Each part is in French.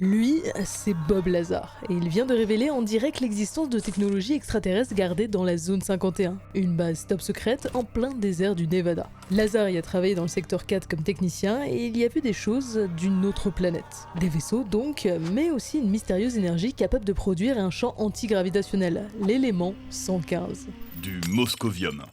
Lui, c'est Bob Lazar, et il vient de révéler en direct l'existence de technologies extraterrestres gardées dans la zone 51, une base top secrète en plein désert du Nevada. Lazar y a travaillé dans le secteur 4 comme technicien et il y a vu des choses d'une autre planète. Des vaisseaux donc, mais aussi une mystérieuse énergie capable de produire un champ antigravitationnel, l'élément 115. Du moscovium.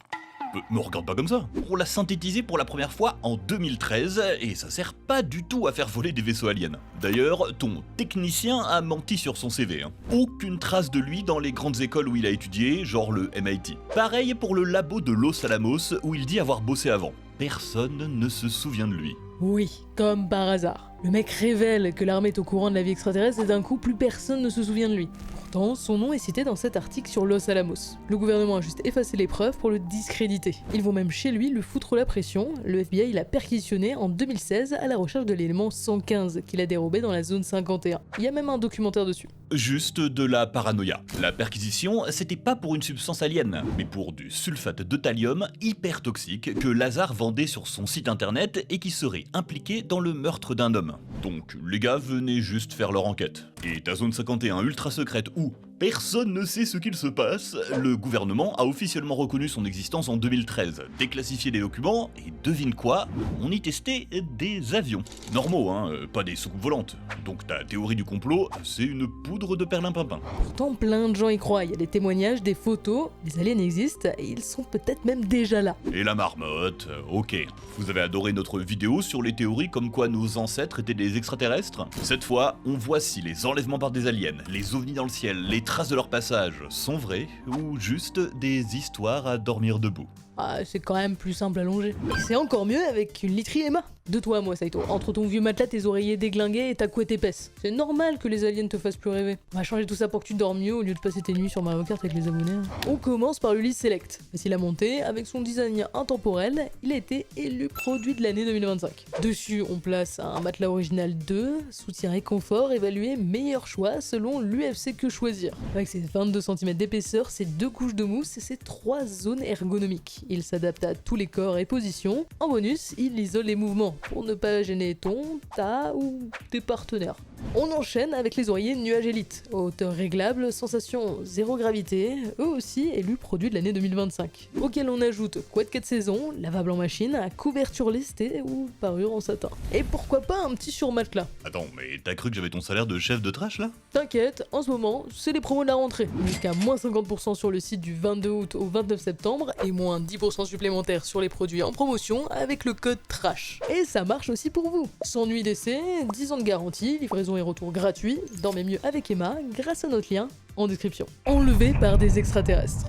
Me regarde pas comme ça. On l'a synthétisé pour la première fois en 2013 et ça sert pas du tout à faire voler des vaisseaux aliens. D'ailleurs, ton technicien a menti sur son CV. Aucune trace de lui dans les grandes écoles où il a étudié, genre le MIT. Pareil pour le labo de Los Alamos où il dit avoir bossé avant. Personne ne se souvient de lui. Oui, comme par hasard. Le mec révèle que l'armée est au courant de la vie extraterrestre et d'un coup plus personne ne se souvient de lui. Pourtant, son nom est cité dans cet article sur Los Alamos. Le gouvernement a juste effacé les preuves pour le discréditer. Ils vont même chez lui lui foutre la pression. Le FBI l'a perquisitionné en 2016 à la recherche de l'élément 115 qu'il a dérobé dans la zone 51. Il y a même un documentaire dessus. Juste de la paranoïa. La perquisition, c'était pas pour une substance alien, mais pour du sulfate de thallium hyper toxique que Lazar vendait sur son site internet et qui serait impliqué dans le meurtre d'un homme. Donc les gars venaient juste faire leur enquête. Et ta zone 51 ultra secrète où personne ne sait ce qu'il se passe, le gouvernement a officiellement reconnu son existence en 2013, déclassifié les documents, et devine quoi, on y testait des avions. Normaux, pas des soucoupes volantes. Donc ta théorie du complot, c'est une poudre de perlimpinpin. Pourtant, plein de gens y croient. Il y a des témoignages, des photos, les aliens existent et ils sont peut-être même déjà là. Et la marmotte, ok. Vous avez adoré notre vidéo sur les théories comme quoi nos ancêtres étaient des extraterrestres? Cette fois, on voit si les enlèvements par des aliens, les ovnis dans le ciel, les traces de leur passage sont vraies ou juste des histoires à dormir debout. Ah, c'est quand même plus simple à longer. Et c'est encore mieux avec une literie Emma. De toi à moi, Saito. Entre ton vieux matelas, tes oreillers déglingués et ta couette épaisse. C'est normal que les aliens te fassent plus rêver. On va changer tout ça pour que tu dors mieux au lieu de passer tes nuits sur Mario Kart avec les abonnés. On commence par l'Ulysse Select. Facile à monter, avec son design intemporel, il a été élu produit de l'année 2025. Dessus, on place un matelas original 2, soutien et confort évalué meilleur choix selon l'UFC Que Choisir. Avec ses 22 cm d'épaisseur, ses 2 couches de mousse et ses 3 zones ergonomiques. Il s'adapte à tous les corps et positions. En bonus, il isole les mouvements pour ne pas gêner ta ou tes partenaires. On enchaîne avec les oreillers Nuage Elite. Hauteur réglable, sensation zéro gravité, eux aussi élus produits de l'année 2025. Auquel on ajoute couette 4 saisons, lavable en machine, couverture lestée ou parure en satin. Et pourquoi pas un petit surmatelas. Attends, mais t'as cru que j'avais ton salaire de chef de trash là? T'inquiète, en ce moment, c'est les promos de la rentrée. Jusqu'à moins 50% sur le site du 22 août au 29 septembre et moins 10% supplémentaires sur les produits en promotion avec le code TRASH. Et ça marche aussi pour vous. Sans nuit d'essai, 10 ans de garantie, livraison et retour gratuit, dormez mieux avec Emma grâce à notre lien en description. Enlevé par des extraterrestres.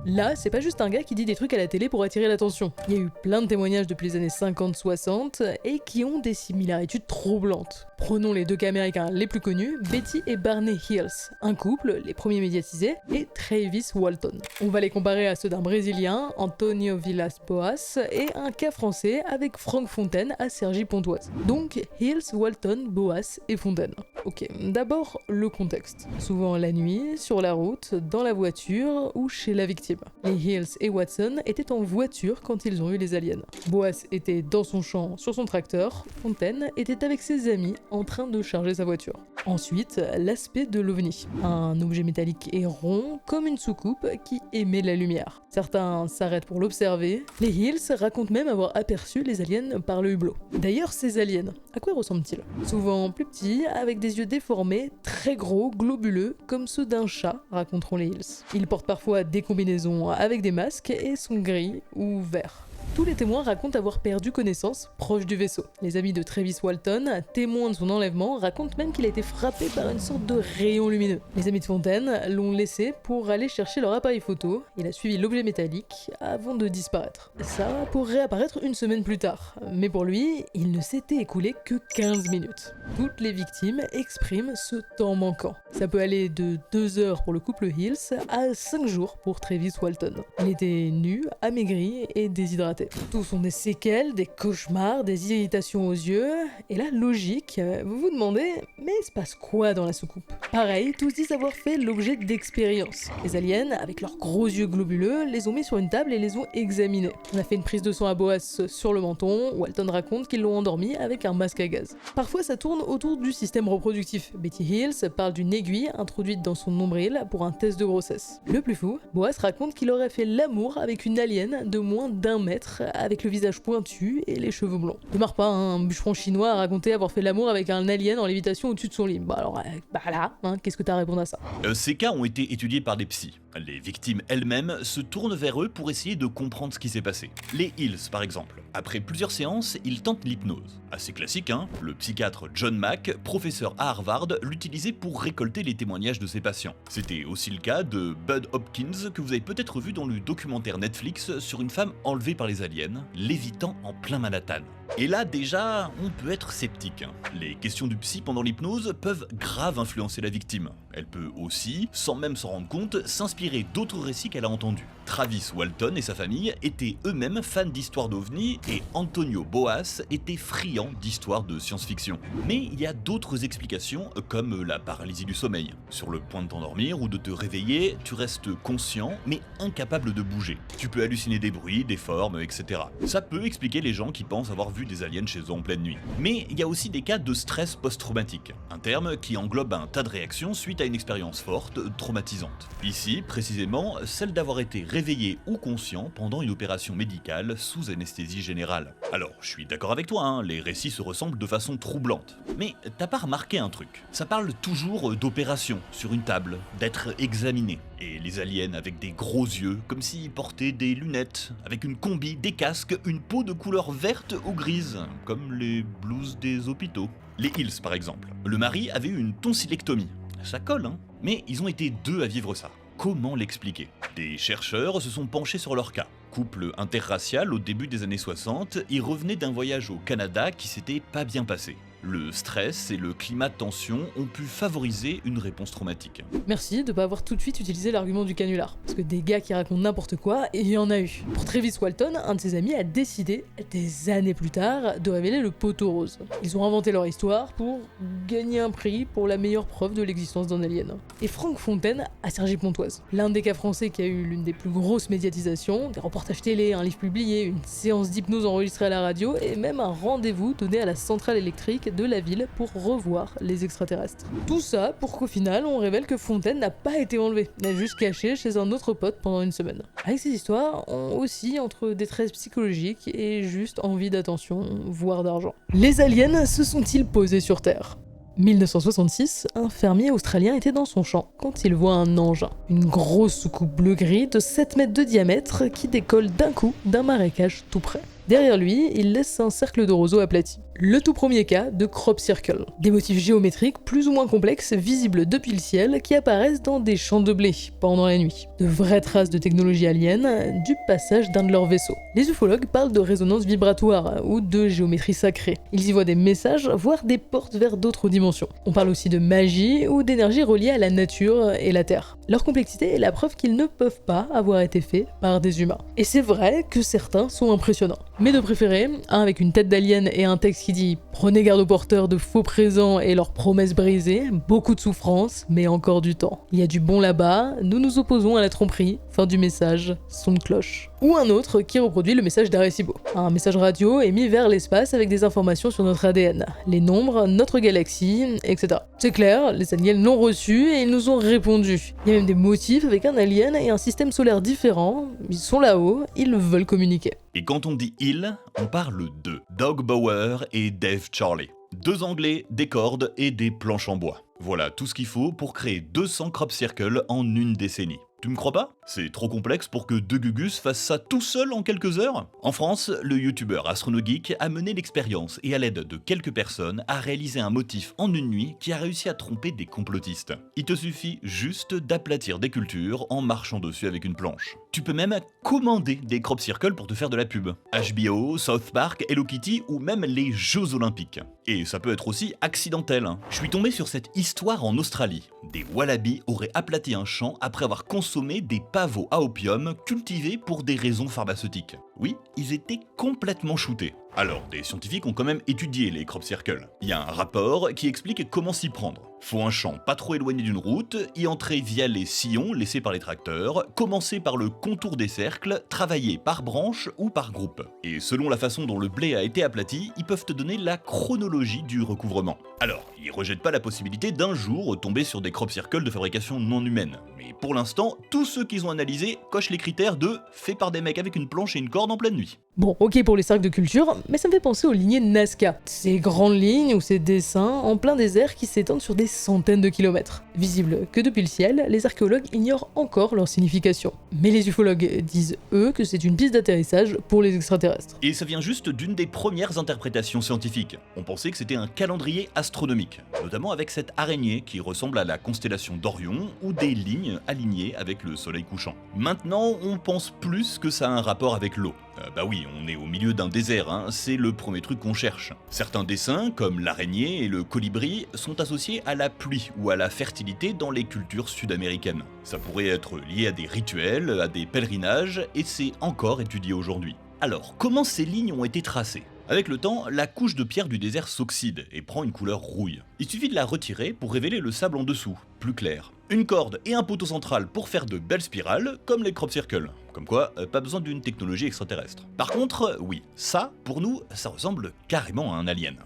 Là, c'est pas juste un gars qui dit des trucs à la télé pour attirer l'attention. Il y a eu plein de témoignages depuis les années 50-60 et qui ont des similarités troublantes. Prenons les 2 cas américains les plus connus, Betty et Barney Hills, un couple, les premiers médiatisés, et Travis Walton. On va les comparer à ceux d'un Brésilien, Antonio Villas-Boas, et un cas français avec Franck Fontaine à Cergy-Pontoise. Donc Hills, Walton, Boas et Fontaine. Ok, d'abord le contexte. Souvent la nuit, sur la route, dans la voiture ou chez la victime. Les Hills et Watson étaient en voiture quand ils ont eu les aliens. Boas était dans son champ sur son tracteur, Fontaine était avec ses amis en train de charger sa voiture. Ensuite, l'aspect de l'OVNI. Un objet métallique et rond, comme une soucoupe qui émet la lumière. Certains s'arrêtent pour l'observer. Les Hills racontent même avoir aperçu les aliens par le hublot. D'ailleurs, ces aliens, à quoi ressemblent-ils? Souvent plus petits, avec des yeux déformés, très gros, globuleux, comme ceux d'un chat, raconteront les Hills. Ils portent parfois des combinaisons avec des masques et sont gris ou verts. Tous les témoins racontent avoir perdu connaissance proche du vaisseau. Les amis de Travis Walton, témoins de son enlèvement, racontent même qu'il a été frappé par une sorte de rayon lumineux. Les amis de Fontaine l'ont laissé pour aller chercher leur appareil photo. Il a suivi l'objet métallique avant de disparaître. Ça pour réapparaître une semaine plus tard. Mais pour lui, il ne s'était écoulé que 15 minutes. Toutes les victimes expriment ce temps manquant. Ça peut aller de 2 heures pour le couple Hills à 5 jours pour Travis Walton. Il était nu, amaigri et déshydraté. raté. Tout sont des séquelles, des cauchemars, des irritations aux yeux, et là, logique, vous vous demandez, mais il se passe quoi dans la soucoupe? Pareil, tous disent avoir fait l'objet d'expériences. Les aliens, avec leurs gros yeux globuleux, les ont mis sur une table et les ont examinés. On a fait une prise de son à Boas sur le menton, Walton raconte qu'ils l'ont endormi avec un masque à gaz. Parfois ça tourne autour du système reproductif. Betty Hills parle d'une aiguille introduite dans son nombril pour un test de grossesse. Le plus fou, Boas raconte qu'il aurait fait l'amour avec une alien de moins d'1 mètre, avec le visage pointu et les cheveux blonds. Ne marre pas, hein, un bûcheron chinois a raconté avoir fait l'amour avec un alien en lévitation au-dessus de son lit. Bah alors, là, hein, qu'est-ce que t'as à répondre à ça? Ces cas ont été étudiés par des psys. Les victimes elles-mêmes se tournent vers eux pour essayer de comprendre ce qui s'est passé. Les Hills, par exemple. Après plusieurs séances, ils tentent l'hypnose. Assez classique, hein. Le psychiatre John Mack, professeur à Harvard, l'utilisait pour récolter les témoignages de ses patients. C'était aussi le cas de Bud Hopkins, que vous avez peut-être vu dans le documentaire Netflix sur une femme enlevée par les aliens, lévitant en plein Manhattan. Et là, déjà, on peut être sceptique. Les questions du psy pendant l'hypnose peuvent grave influencer la victime. Elle peut aussi, sans même s'en rendre compte, s'inspirer d'autres récits qu'elle a entendus. Travis Walton et sa famille étaient eux-mêmes fans d'histoires d'ovnis et Antonio Boas était friand d'histoires de science-fiction. Mais il y a d'autres explications comme la paralysie du sommeil. Sur le point de t'endormir ou de te réveiller, tu restes conscient mais incapable de bouger. Tu peux halluciner des bruits, des formes, etc. Ça peut expliquer les gens qui pensent avoir vu des aliens chez eux en pleine nuit. Mais il y a aussi des cas de stress post-traumatique, un terme qui englobe un tas de réactions suite à une expérience forte, traumatisante. Ici, précisément, celle d'avoir été réveillé ou conscient pendant une opération médicale sous anesthésie générale. Alors, je suis d'accord avec toi, hein, les récits se ressemblent de façon troublante. Mais t'as pas remarqué un truc? Ça parle toujours d'opération, sur une table, d'être examiné. Et les aliens avec des gros yeux, comme s'ils portaient des lunettes, avec une combi, des casques, une peau de couleur verte ou grise, comme les blouses des hôpitaux. Les Hills par exemple. Le mari avait eu une tonsillectomie. Ça colle, hein? Mais ils ont été 2 à vivre ça. Comment l'expliquer? Des chercheurs se sont penchés sur leur cas. Couple interracial au début des années 60, ils revenaient d'un voyage au Canada qui s'était pas bien passé. Le stress et le climat de tension ont pu favoriser une réponse traumatique. Merci de pas avoir tout de suite utilisé l'argument du canular, parce que des gars qui racontent n'importe quoi, il y en a eu. Pour Travis Walton, un de ses amis a décidé, des années plus tard, de révéler le poteau rose. Ils ont inventé leur histoire pour gagner un prix pour la meilleure preuve de l'existence d'un alien. Et Franck Fontaine a Cergy-Pontoise, l'un des cas français qui a eu l'une des plus grosses médiatisations, des reportages télé, un livre publié, une séance d'hypnose enregistrée à la radio, et même un rendez-vous donné à la centrale électrique de la ville pour revoir les extraterrestres. Tout ça pour qu'au final on révèle que Fontaine n'a pas été enlevé, mais juste caché chez un autre pote pendant une semaine. Avec ces histoires, on oscille entre détresse psychologique et juste envie d'attention, voire d'argent. Les aliens se sont-ils posés sur Terre ? 1966, un fermier australien était dans son champ quand il voit un engin. Une grosse soucoupe bleu-gris de 7 mètres de diamètre qui décolle d'un coup d'un marécage tout près. Derrière lui, il laisse un cercle de roseaux aplati. Le tout premier cas de crop circle. Des motifs géométriques plus ou moins complexes visibles depuis le ciel qui apparaissent dans des champs de blé pendant la nuit. De vraies traces de technologie alien du passage d'un de leurs vaisseaux. Les ufologues parlent de résonance vibratoire ou de géométrie sacrée. Ils y voient des messages, voire des portes vers d'autres dimensions. On parle aussi de magie ou d'énergie reliée à la nature et la Terre. Leur complexité est la preuve qu'ils ne peuvent pas avoir été faits par des humains. Et c'est vrai que certains sont impressionnants. Mes deux préférés, un avec une tête d'alien et un texte qui dit « Prenez garde aux porteurs de faux présents et leurs promesses brisées, beaucoup de souffrance, mais encore du temps. Il y a du bon là-bas, nous nous opposons à la tromperie, fin du message, son de cloche. » Ou un autre qui reproduit le message d'Arecibo, un message radio émis vers l'espace avec des informations sur notre ADN, les nombres, notre galaxie, etc. C'est clair, les aliens l'ont reçu et ils nous ont répondu. Il y a même des motifs avec un alien et un système solaire différent, ils sont là-haut, ils veulent communiquer. Et quand on dit « il », on parle de Doug Bauer et Dave Charley. 2 Anglais, des cordes et des planches en bois. Voilà tout ce qu'il faut pour créer 200 crop circles en une décennie. Tu me crois pas? C'est trop complexe pour que 2 Gugus fassent ça tout seul en quelques heures? En France, le youtubeur AstronoGeek a mené l'expérience et à l'aide de quelques personnes a réalisé un motif en une nuit qui a réussi à tromper des complotistes. Il te suffit juste d'aplatir des cultures en marchant dessus avec une planche. Tu peux même commander des crop circles pour te faire de la pub. HBO, South Park, Hello Kitty ou même les Jeux Olympiques. Et ça peut être aussi accidentel. Je suis tombé sur cette histoire en Australie. Des wallabies auraient aplati un champ après avoir construit consommer des pavots à opium cultivés pour des raisons pharmaceutiques. Oui, ils étaient complètement shootés. Alors, des scientifiques ont quand même étudié les crop circles. Il y a un rapport qui explique comment s'y prendre. Faut un champ pas trop éloigné d'une route, y entrer via les sillons laissés par les tracteurs, commencer par le contour des cercles, travailler par branche ou par groupe. Et selon la façon dont le blé a été aplati, ils peuvent te donner la chronologie du recouvrement. Alors, ils rejettent pas la possibilité d'un jour tomber sur des crop circles de fabrication non humaine. Mais pour l'instant, tous ceux qu'ils ont analysés cochent les critères de fait par des mecs avec une planche et une corde en pleine nuit. Bon, ok pour les cercles de culture, mais ça me fait penser aux lignées de Nazca. Ces grandes lignes ou ces dessins en plein désert qui s'étendent sur des centaines de kilomètres. Visibles que depuis le ciel, les archéologues ignorent encore leur signification. Mais les ufologues disent, eux, que c'est une piste d'atterrissage pour les extraterrestres. Et ça vient juste d'une des premières interprétations scientifiques. On pensait que c'était un calendrier astronomique, notamment avec cette araignée qui ressemble à la constellation d'Orion ou des lignes alignées avec le soleil couchant. Maintenant, on pense plus que ça a un rapport avec l'eau. Bah oui, on est au milieu d'un désert, hein, c'est le premier truc qu'on cherche. Certains dessins, comme l'araignée et le colibri, sont associés à la pluie ou à la fertilité dans les cultures sud-américaines. Ça pourrait être lié à des rituels, à des pèlerinages, et c'est encore étudié aujourd'hui. Alors, comment ces lignes ont été tracées ? Avec le temps, la couche de pierre du désert s'oxyde et prend une couleur rouille. Il suffit de la retirer pour révéler le sable en dessous, plus clair. Une corde et un poteau central pour faire de belles spirales, comme les crop circles. Comme quoi, pas besoin d'une technologie extraterrestre. Par contre, oui, ça, pour nous, ça ressemble carrément à un alien.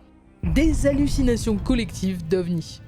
Des hallucinations collectives d'OVNI.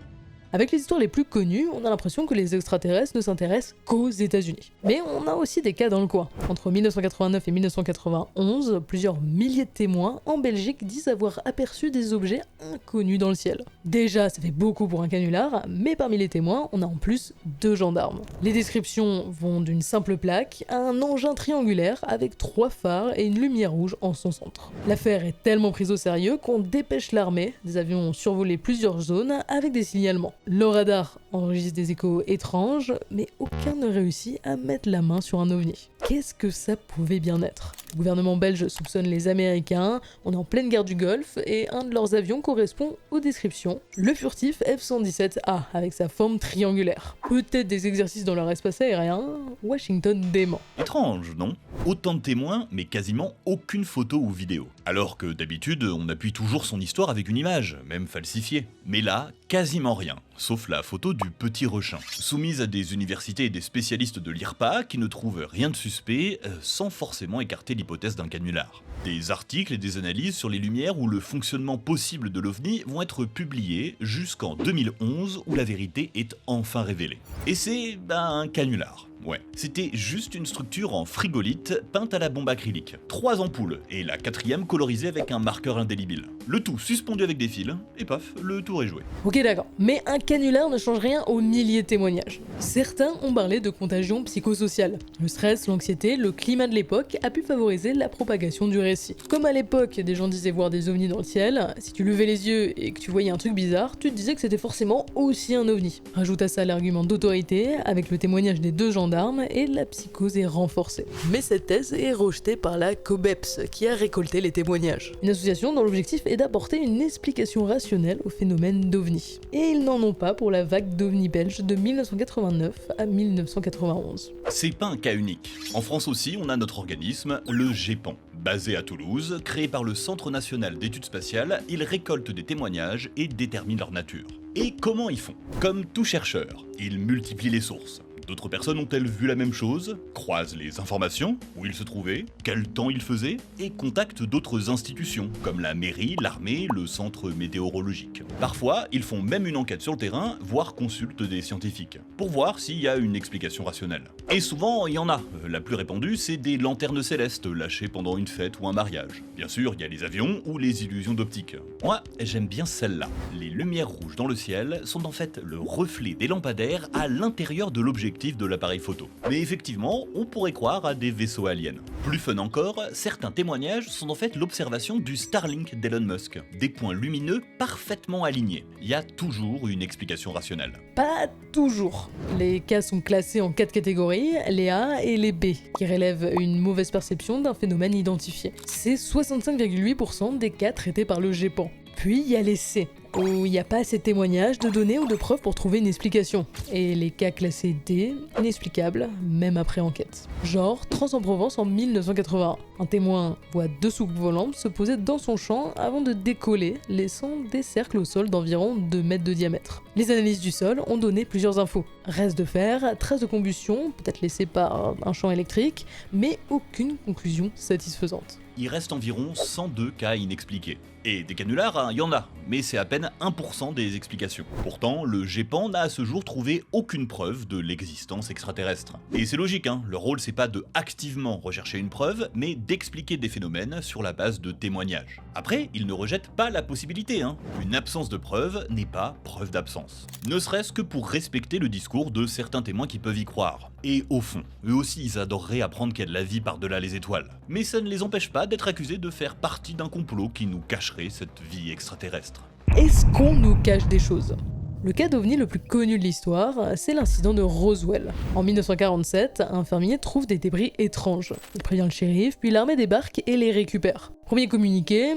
Avec les histoires les plus connues, on a l'impression que les extraterrestres ne s'intéressent qu'aux États-Unis. Mais on a aussi des cas dans le coin. Entre 1989 et 1991, plusieurs milliers de témoins en Belgique disent avoir aperçu des objets inconnus dans le ciel. Déjà, ça fait beaucoup pour un canular, mais parmi les témoins, on a en plus 2 gendarmes. Les descriptions vont d'une simple plaque à un engin triangulaire avec 3 phares et une lumière rouge en son centre. L'affaire est tellement prise au sérieux qu'on dépêche l'armée. Des avions ont survolé plusieurs zones avec des signalements. Le radar enregistre des échos étranges, mais aucun ne réussit à mettre la main sur un ovni. Qu'est-ce que ça pouvait bien être ? Le gouvernement belge soupçonne les Américains, on est en pleine guerre du Golfe, et un de leurs avions correspond aux descriptions, le furtif F-117A, avec sa forme triangulaire. Peut-être des exercices dans leur espace aérien, Washington dément. Étrange, non ? Autant de témoins, mais quasiment aucune photo ou vidéo. Alors que d'habitude, on appuie toujours son histoire avec une image, même falsifiée. Mais là, quasiment rien, sauf la photo du petit rechin, soumise à des universités et des spécialistes de l'IRPA qui ne trouvent rien de suspect, sans forcément écarter l'hypothèse d'un canular. Des articles et des analyses sur les lumières ou le fonctionnement possible de l'OVNI vont être publiés jusqu'en 2011 où la vérité est enfin révélée. Et c'est un canular. Ouais, c'était juste une structure en frigolite peinte à la bombe acrylique. 3 ampoules, et la 4e colorisée avec un marqueur indélébile. Le tout suspendu avec des fils, et paf, le tour est joué. Ok d'accord, mais un canular ne change rien aux milliers de témoignages. Certains ont parlé de contagion psychosociale. Le stress, l'anxiété, le climat de l'époque a pu favoriser la propagation du récit. Comme à l'époque, des gens disaient voir des ovnis dans le ciel, si tu levais les yeux et que tu voyais un truc bizarre, tu te disais que c'était forcément aussi un ovni. Rajoute à ça l'argument d'autorité, avec le témoignage des 2 gendarmes, et la psychose est renforcée. Mais cette thèse est rejetée par la COBEPS, qui a récolté les témoignages. Une association dont l'objectif est d'apporter une explication rationnelle au phénomène d'OVNI. Et ils n'en ont pas pour la vague d'OVNI belge de 1989 à 1991. C'est pas un cas unique. En France aussi, on a notre organisme, le GEPAN. Basé à Toulouse, créé par le Centre national d'études spatiales, il récolte des témoignages et détermine leur nature. Et comment ils font ? Comme tout chercheur, ils multiplient les sources. D'autres personnes ont-elles vu la même chose, croisent les informations, où ils se trouvaient, quel temps ils faisaient, et contactent d'autres institutions, comme la mairie, l'armée, le centre météorologique. Parfois, ils font même une enquête sur le terrain, voire consultent des scientifiques, pour voir s'il y a une explication rationnelle. Et souvent, il y en a. La plus répandue, c'est des lanternes célestes lâchées pendant une fête ou un mariage. Bien sûr, il y a les avions ou les illusions d'optique. Moi, j'aime bien celle-là. Les lumières rouges dans le ciel sont en fait le reflet des lampadaires à l'intérieur de l'objectif de l'appareil photo. Mais effectivement, on pourrait croire à des vaisseaux aliens. Plus fun encore, certains témoignages sont en fait l'observation du Starlink d'Elon Musk. Des points lumineux parfaitement alignés. Il y a toujours une explication rationnelle. Pas toujours. Les cas sont classés en 4 catégories, les A et les B, qui relèvent une mauvaise perception d'un phénomène identifié. C'est 65,8% des cas traités par le GEPAN. Puis il y a les C, où il n'y a pas assez de témoignages, de données ou de preuves pour trouver une explication. Et les cas classés D, inexplicables, même après enquête. Genre, Trans-en-Provence en 1981. Un témoin voit 2 soucoupes volantes se poser dans son champ avant de décoller, laissant des cercles au sol d'environ 2 mètres de diamètre. Les analyses du sol ont donné plusieurs infos. Reste de fer, traces de combustion, peut-être laissées par un champ électrique, mais aucune conclusion satisfaisante. Il reste environ 102 cas inexpliqués. Et des canulars, il y en a, mais c'est à peine 1% des explications. Pourtant, le GEPAN n'a à ce jour trouvé aucune preuve de l'existence extraterrestre. Et c'est logique, leur rôle c'est pas de activement rechercher une preuve, mais d'expliquer des phénomènes sur la base de témoignages. Après, il ne rejette pas la possibilité, Une absence de preuve n'est pas preuve d'absence. Ne serait-ce que pour respecter le discours de certains témoins qui peuvent y croire. Et au fond, eux aussi ils adoreraient apprendre qu'il y a de la vie par-delà les étoiles. Mais ça ne les empêche pas d'être accusés de faire partie d'un complot qui nous cacherait cette vie extraterrestre. Est-ce qu'on nous cache des choses ? Le cas d'OVNI le plus connu de l'histoire, c'est l'incident de Roswell. En 1947, un fermier trouve des débris étranges. Il prévient le shérif, puis l'armée débarque et les récupère. Premier communiqué,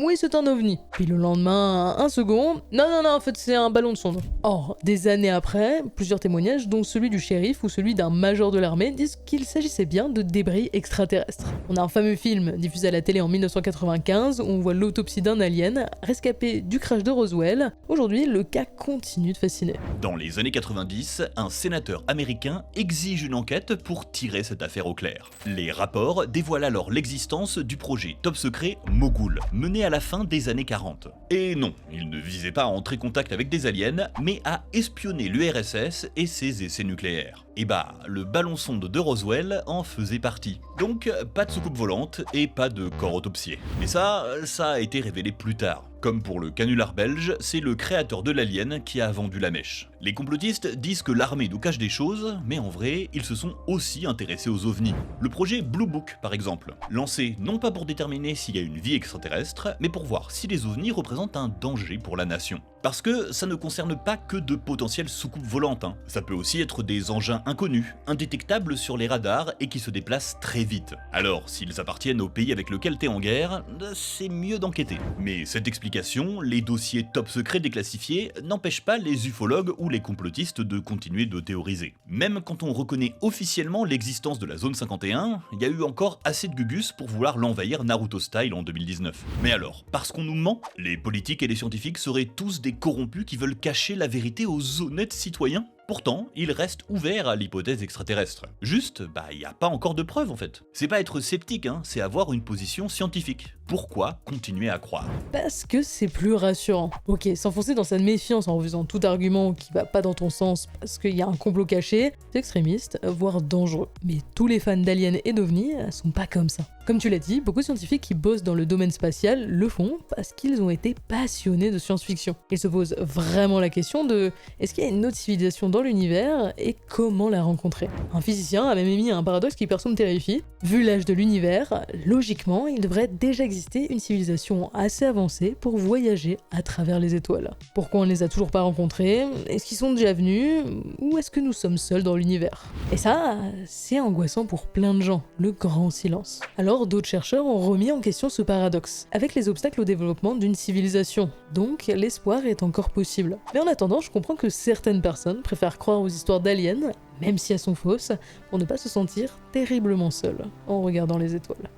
oui c'est un OVNI. Puis le lendemain, un second, non, en fait c'est un ballon de sonde. Or, des années après, plusieurs témoignages, dont celui du shérif ou celui d'un major de l'armée, disent qu'il s'agissait bien de débris extraterrestres. On a un fameux film diffusé à la télé en 1995 où on voit l'autopsie d'un alien rescapé du crash de Roswell. Aujourd'hui, le cas continue de fasciner. Dans les années 90, un sénateur américain exige une enquête pour tirer cette affaire au clair. Les rapports dévoilent alors l'existence du projet top secret Mogul, mené à la fin des années 40. Et non, il ne visait pas à entrer en contact avec des aliens, mais à espionner l'URSS et ses essais nucléaires. Et bah, le ballon-sonde de Roswell en faisait partie. Donc, pas de soucoupe volante et pas de corps autopsié. Mais ça a été révélé plus tard. Comme pour le canular belge, c'est le créateur de l'alien qui a vendu la mèche. Les complotistes disent que l'armée nous cache des choses, mais en vrai, ils se sont aussi intéressés aux ovnis. Le projet Blue Book, par exemple, lancé non pas pour déterminer s'il y a une vie extraterrestre, mais pour voir si les ovnis représentent un danger pour la nation. Parce que ça ne concerne pas que de potentielles soucoupes volantes, ça peut aussi être des engins inconnus, indétectables sur les radars et qui se déplacent très vite. Alors, s'ils appartiennent au pays avec lequel t'es en guerre, c'est mieux d'enquêter. Mais cette explication, les dossiers top secrets déclassifiés, n'empêchent pas les ufologues ou les complotistes de continuer de théoriser. Même quand on reconnaît officiellement l'existence de la zone 51, il y a eu encore assez de gugus pour vouloir l'envahir Naruto style en 2019. Mais alors, parce qu'on nous ment, les politiques et les scientifiques seraient tous des corrompus qui veulent cacher la vérité aux honnêtes citoyens ? Pourtant, il reste ouvert à l'hypothèse extraterrestre. Juste, il n'y a pas encore de preuves en fait. C'est pas être sceptique, c'est avoir une position scientifique. Pourquoi continuer à croire ? Parce que c'est plus rassurant. Ok, s'enfoncer dans cette méfiance en refusant tout argument qui va pas dans ton sens parce qu'il y a un complot caché, c'est extrémiste, voire dangereux. Mais tous les fans d'aliens et d'ovnis sont pas comme ça. Comme tu l'as dit, beaucoup de scientifiques qui bossent dans le domaine spatial le font parce qu'ils ont été passionnés de science-fiction. Ils se posent vraiment la question de est-ce qu'il y a une autre civilisation dans l'univers et comment la rencontrer ? Un physicien a même émis un paradoxe qui perso me terrifie. Vu l'âge de l'univers, logiquement, il devrait déjà exister une civilisation assez avancée pour voyager à travers les étoiles. Pourquoi on ne les a toujours pas rencontrés ? Est-ce qu'ils sont déjà venus ? Ou est-ce que nous sommes seuls dans l'univers ? Et ça, c'est angoissant pour plein de gens, le grand silence. Alors d'autres chercheurs ont remis en question ce paradoxe, avec les obstacles au développement d'une civilisation. Donc l'espoir est encore possible. Mais en attendant, je comprends que certaines personnes préfèrent croire aux histoires d'aliens, même si elles sont fausses, pour ne pas se sentir terriblement seules en regardant les étoiles.